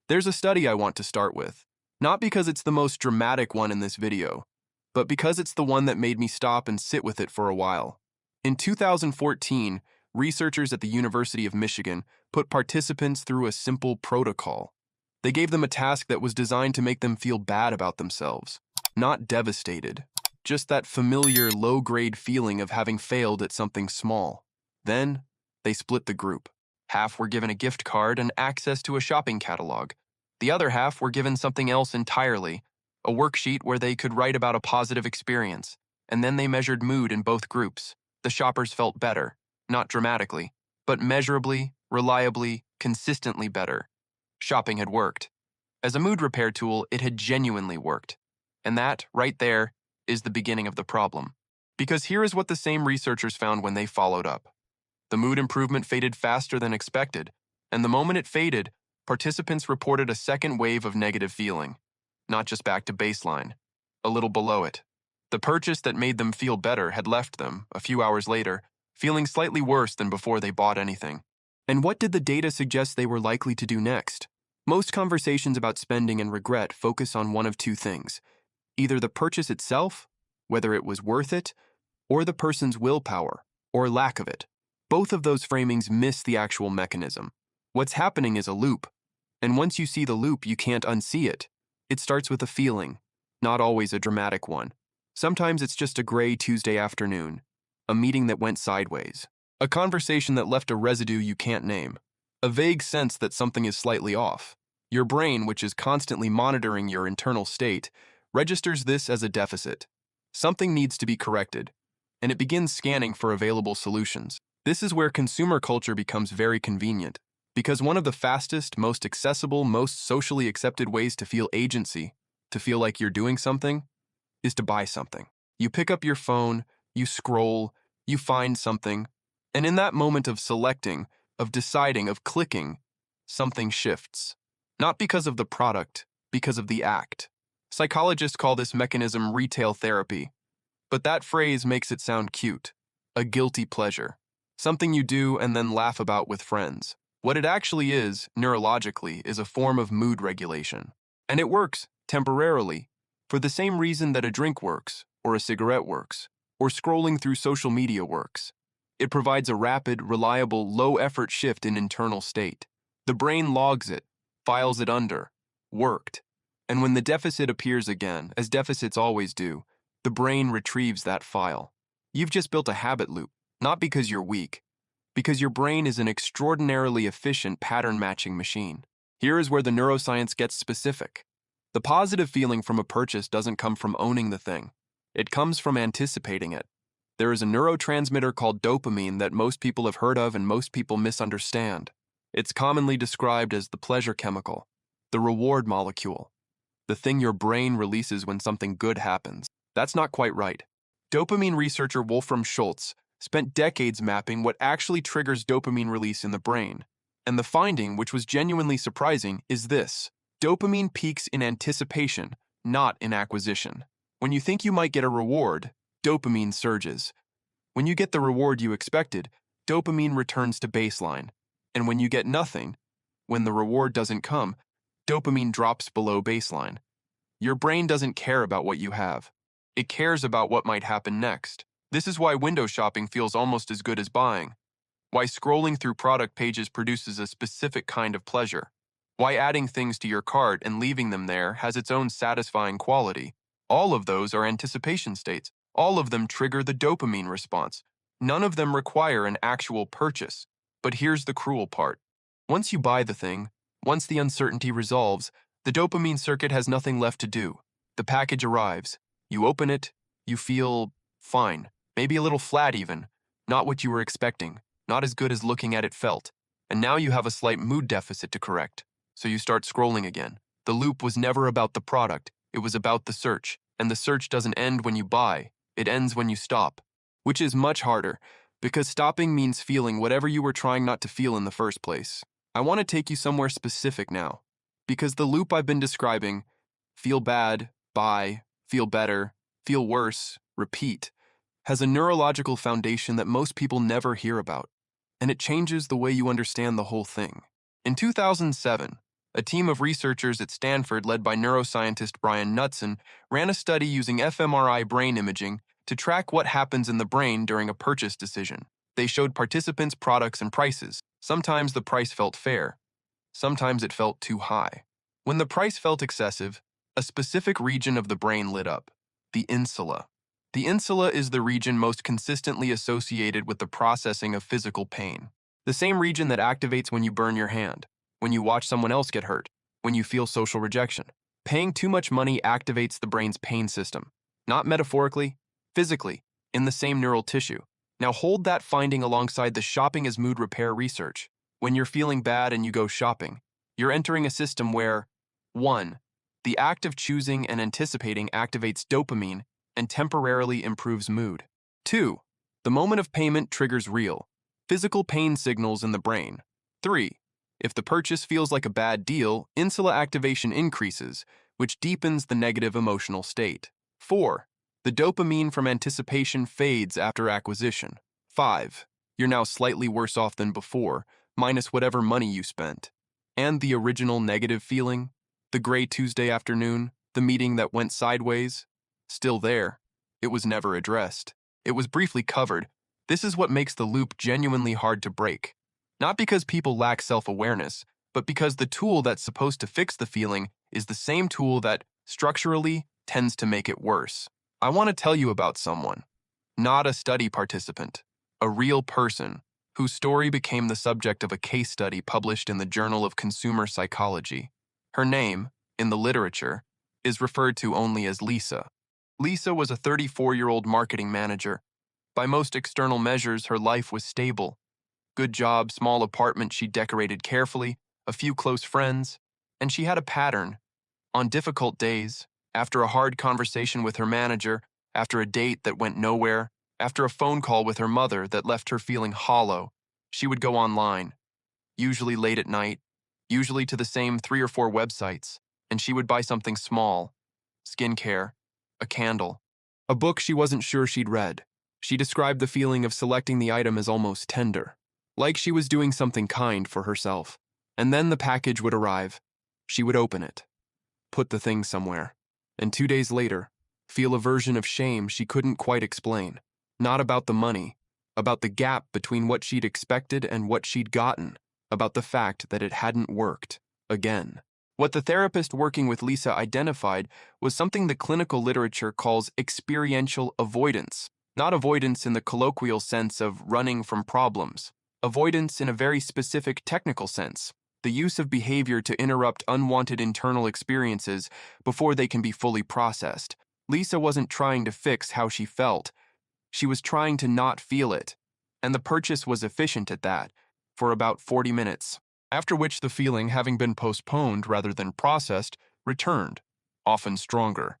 There's a study I want to start with, not because it's the most dramatic one in this video, but because it's the one that made me stop and sit with it for a while. In 2014, researchers at the University of Michigan put participants through a simple protocol. They gave them a task that was designed to make them feel bad about themselves, not devastated, just that familiar low-grade feeling of having failed at something small. Then, they split the group. Half were given a gift card and access to a shopping catalog. The other half were given something else entirely, a worksheet where they could write about a positive experience, and then they measured mood in both groups. The shoppers felt better, not dramatically, but measurably, reliably, consistently better. Shopping had worked. As a mood repair tool, it had genuinely worked. And that, right there, is the beginning of the problem. Because here is what the same researchers found when they followed up. The mood improvement faded faster than expected, and the moment it faded, participants reported a second wave of negative feeling, not just back to baseline, a little below it. The purchase that made them feel better had left them, a few hours later, feeling slightly worse than before they bought anything. And what did the data suggest they were likely to do next? Most conversations about spending and regret focus on one of two things: either the purchase itself, whether it was worth it, or the person's willpower, or lack of it. Both of those framings miss the actual mechanism. What's happening is a loop, and once you see the loop, you can't unsee it. It starts with a feeling, not always a dramatic one. Sometimes it's just a gray Tuesday afternoon, a meeting that went sideways, a conversation that left a residue you can't name, a vague sense that something is slightly off. Your brain, which is constantly monitoring your internal state, registers this as a deficit. Something needs to be corrected, and it begins scanning for available solutions. This is where consumer culture becomes very convenient, because one of the fastest, most accessible, most socially accepted ways to feel agency, to feel like you're doing something, is to buy something. You pick up your phone, you scroll, you find something, and in that moment of selecting, of deciding, of clicking, something shifts. Not because of the product, because of the act. Psychologists call this mechanism retail therapy, but that phrase makes it sound cute, a guilty pleasure. Something you do and then laugh about with friends. What it actually is, neurologically, is a form of mood regulation. And it works, temporarily, for the same reason that a drink works, or a cigarette works, or scrolling through social media works. It provides a rapid, reliable, low-effort shift in internal state. The brain logs it, files it under, worked. And when the deficit appears again, as deficits always do, the brain retrieves that file. You've just built a habit loop. Not because you're weak, because your brain is an extraordinarily efficient pattern-matching machine. Here is where the neuroscience gets specific. The positive feeling from a purchase doesn't come from owning the thing. It comes from anticipating it. There is a neurotransmitter called dopamine that most people have heard of and most people misunderstand. It's commonly described as the pleasure chemical, the reward molecule, the thing your brain releases when something good happens. That's not quite right. Dopamine researcher Wolfram Schultz spent decades mapping what actually triggers dopamine release in the brain. And the finding, which was genuinely surprising, is this: dopamine peaks in anticipation, not in acquisition. When you think you might get a reward, dopamine surges. When you get the reward you expected, dopamine returns to baseline. And when you get nothing, when the reward doesn't come, dopamine drops below baseline. Your brain doesn't care about what you have. It cares about what might happen next. This is why window shopping feels almost as good as buying. Why scrolling through product pages produces a specific kind of pleasure. Why adding things to your cart and leaving them there has its own satisfying quality. All of those are anticipation states. All of them trigger the dopamine response. None of them require an actual purchase. But here's the cruel part. Once you buy the thing, once the uncertainty resolves, the dopamine circuit has nothing left to do. The package arrives. You open it. You feel fine. Maybe a little flat even. Not what you were expecting. Not as good as looking at it felt. And now you have a slight mood deficit to correct. So you start scrolling again. The loop was never about the product. It was about the search. And the search doesn't end when you buy. It ends when you stop. Which is much harder, because stopping means feeling whatever you were trying not to feel in the first place. I want to take you somewhere specific now. Because the loop I've been describing, feel bad, buy, feel better, feel worse, repeat, has a neurological foundation that most people never hear about, and it changes the way you understand the whole thing. In 2007, A team of researchers at Stanford, led by neuroscientist Knutson, ran a study using fMRI brain imaging to track what happens in the brain during a purchase decision. They showed participants products and prices. Sometimes the price felt fair. Sometimes it felt too high. When the price felt excessive, a specific region of the brain lit up, the insula. The insula is the region most consistently associated with the processing of physical pain. The same region that activates when you burn your hand, when you watch someone else get hurt, when you feel social rejection. Paying too much money activates the brain's pain system, not metaphorically, physically, in the same neural tissue. Now hold that finding alongside the shopping as mood repair research. When you're feeling bad and you go shopping, you're entering a system where 1. The act of choosing and anticipating activates dopamine and temporarily improves mood. 2. The moment of payment triggers real, physical pain signals in the brain. 3. If the purchase feels like a bad deal, insula activation increases, which deepens the negative emotional state. 4. The dopamine from anticipation fades after acquisition. 5. You're now slightly worse off than before, minus whatever money you spent. And the original negative feeling, the gray Tuesday afternoon, the meeting that went sideways, still there. It was never addressed. It was briefly covered. This is what makes the loop genuinely hard to break. Not because people lack self-awareness, but because the tool that's supposed to fix the feeling is the same tool that, structurally, tends to make it worse. I want to tell you about someone, not a study participant, a real person, whose story became the subject of a case study published in the Journal of Consumer Psychology. Her name, in the literature, is referred to only as Lisa. Lisa was a 34-year-old marketing manager. By most external measures, her life was stable. Good job, small apartment she decorated carefully, a few close friends, and she had a pattern. On difficult days, after a hard conversation with her manager, after a date that went nowhere, after a phone call with her mother that left her feeling hollow, she would go online, usually late at night, usually to the same 3 or 4 websites, and she would buy something small, skincare, a candle, a book she wasn't sure she'd read. She described the feeling of selecting the item as almost tender, like she was doing something kind for herself. And then the package would arrive. She would open it, put the thing somewhere, and 2 days later, feel a version of shame she couldn't quite explain. Not about the money, about the gap between what she'd expected and what she'd gotten, about the fact that it hadn't worked again. What the therapist working with Lisa identified was something the clinical literature calls experiential avoidance. Not avoidance in the colloquial sense of running from problems. Avoidance in a very specific technical sense. The use of behavior to interrupt unwanted internal experiences before they can be fully processed. Lisa wasn't trying to fix how she felt. She was trying to not feel it. And the purchase was efficient at that, for about 40 minutes. After which the feeling, having been postponed rather than processed, returned, often stronger.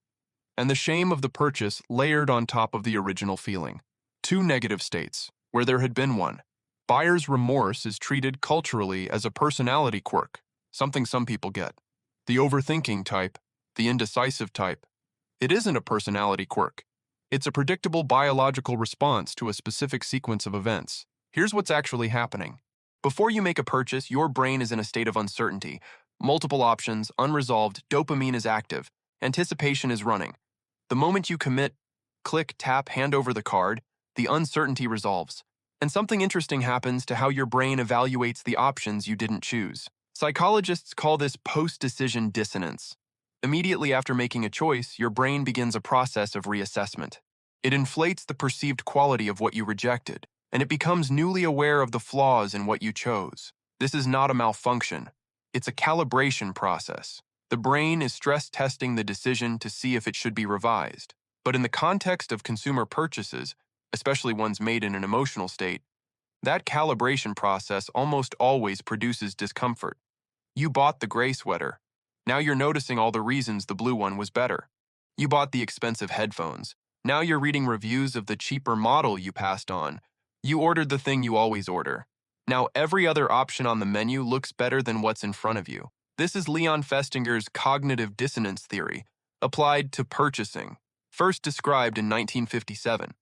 And the shame of the purchase layered on top of the original feeling. 2 negative states, where there had been one. Buyer's remorse is treated culturally as a personality quirk, something some people get. The overthinking type, the indecisive type. It isn't a personality quirk. It's a predictable biological response to a specific sequence of events. Here's what's actually happening. Before you make a purchase, your brain is in a state of uncertainty. Multiple options, unresolved, dopamine is active, anticipation is running. The moment you commit, click, tap, hand over the card, the uncertainty resolves. And something interesting happens to how your brain evaluates the options you didn't choose. Psychologists call this post-decision dissonance. Immediately after making a choice, your brain begins a process of reassessment. It inflates the perceived quality of what you rejected, and it becomes newly aware of the flaws in what you chose. This is not a malfunction. It's a calibration process. The brain is stress testing the decision to see if it should be revised. But in the context of consumer purchases, especially ones made in an emotional state, that calibration process almost always produces discomfort. You bought the gray sweater. Now you're noticing all the reasons the blue one was better. You bought the expensive headphones. Now you're reading reviews of the cheaper model you passed on. You ordered the thing you always order. Now every other option on the menu looks better than what's in front of you. This is Leon Festinger's cognitive dissonance theory, applied to purchasing, first described in 1957,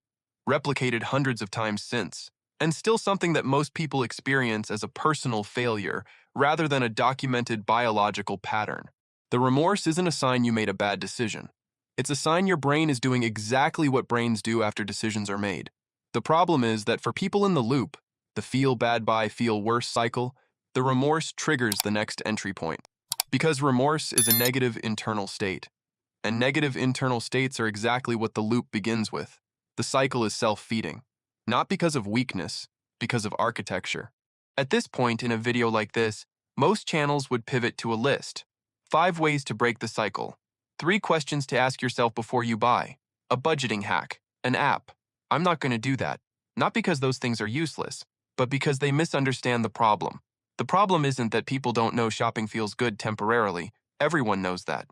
replicated hundreds of times since, and still something that most people experience as a personal failure rather than a documented biological pattern. The remorse isn't a sign you made a bad decision. It's a sign your brain is doing exactly what brains do after decisions are made. The problem is that for people in the loop, the feel bad by feel worse cycle, the remorse triggers the next entry point. Because remorse is a negative internal state. And negative internal states are exactly what the loop begins with. The cycle is self-feeding. Not because of weakness, because of architecture. At this point in a video like this, most channels would pivot to a list. 5 ways to break the cycle. 3 questions to ask yourself before you buy. A budgeting hack. An app. I'm not going to do that. Not because those things are useless, but because they misunderstand the problem. The problem isn't that people don't know shopping feels good temporarily. Everyone knows that.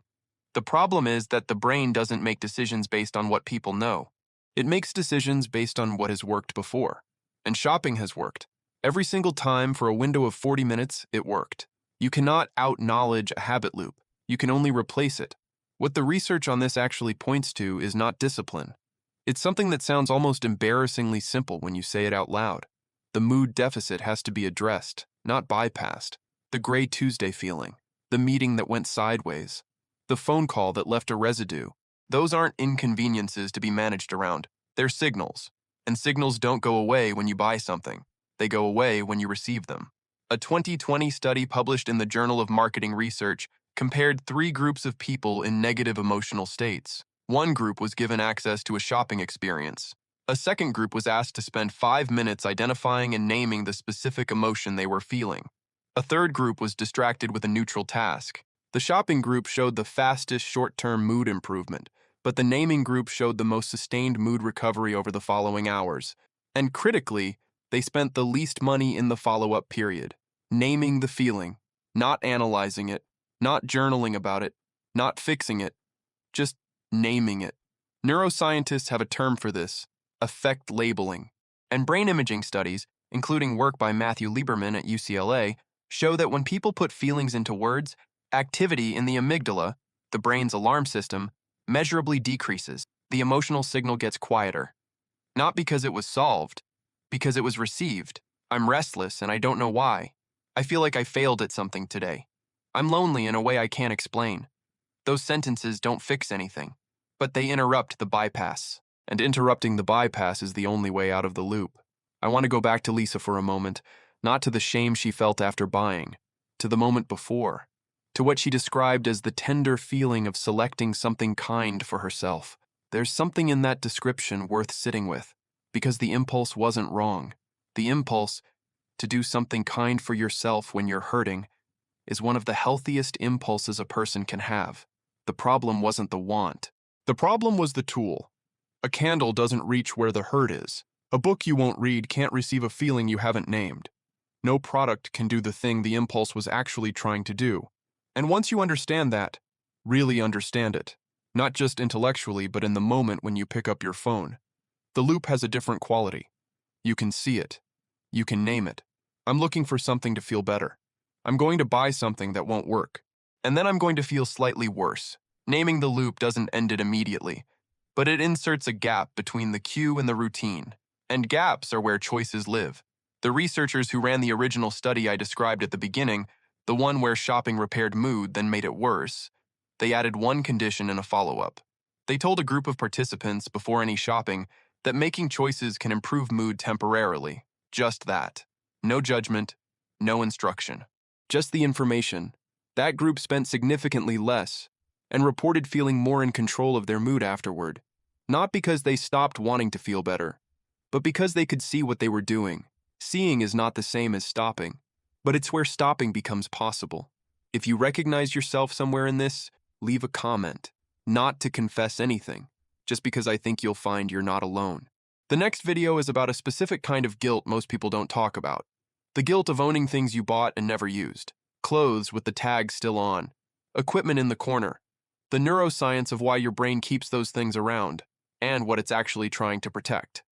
The problem is that the brain doesn't make decisions based on what people know. It makes decisions based on what has worked before. And shopping has worked. Every single time for a window of 40 minutes, it worked. You cannot out-knowledge a habit loop. You can only replace it. What the research on this actually points to is not discipline. It's something that sounds almost embarrassingly simple when you say it out loud. The mood deficit has to be addressed, not bypassed. The gray Tuesday feeling. The meeting that went sideways. The phone call that left a residue. Those aren't inconveniences to be managed around. They're signals. And signals don't go away when you buy something. They go away when you receive them. A 2020 study published in the Journal of Marketing Research compared 3 groups of people in negative emotional states. One group was given access to a shopping experience. A second group was asked to spend 5 minutes identifying and naming the specific emotion they were feeling. A third group was distracted with a neutral task. The shopping group showed the fastest short-term mood improvement, but the naming group showed the most sustained mood recovery over the following hours. And critically, they spent the least money in the follow-up period. Naming the feeling, not analyzing it, not journaling about it, not fixing it, just naming it. Neuroscientists have a term for this, affect labeling. And brain imaging studies, including work by Matthew Lieberman at UCLA, show that when people put feelings into words, activity in the amygdala, the brain's alarm system, measurably decreases. The emotional signal gets quieter. Not because it was solved, because it was received. I'm restless and I don't know why. I feel like I failed at something today. I'm lonely in a way I can't explain. Those sentences don't fix anything, but they interrupt the bypass. And interrupting the bypass is the only way out of the loop. I want to go back to Lisa for a moment, not to the shame she felt after buying, to the moment before, to what she described as the tender feeling of selecting something kind for herself. There's something in that description worth sitting with, because the impulse wasn't wrong. The impulse to do something kind for yourself when you're hurting is one of the healthiest impulses a person can have. The problem wasn't the want. The problem was the tool. A candle doesn't reach where the hurt is. A book you won't read can't receive a feeling you haven't named. No product can do the thing the impulse was actually trying to do. And once you understand that, really understand it, not just intellectually but in the moment when you pick up your phone, the loop has a different quality. You can see it. You can name it. I'm looking for something to feel better. I'm going to buy something that won't work. And then I'm going to feel slightly worse. Naming the loop doesn't end it immediately, but it inserts a gap between the cue and the routine. And gaps are where choices live. The researchers who ran the original study I described at the beginning, the one where shopping repaired mood then made it worse, they added one condition in a follow-up. They told a group of participants before any shopping that making choices can improve mood temporarily. Just that. No judgment, no instruction. Just the information. That group spent significantly less and reported feeling more in control of their mood afterward. Not because they stopped wanting to feel better, but because they could see what they were doing. Seeing is not the same as stopping, but it's where stopping becomes possible. If you recognize yourself somewhere in this, leave a comment. Not to confess anything, just because I think you'll find you're not alone. The next video is about a specific kind of guilt most people don't talk about. The guilt of owning things you bought and never used. Clothes with the tag still on. Equipment in the corner. The neuroscience of why your brain keeps those things around, and what it's actually trying to protect.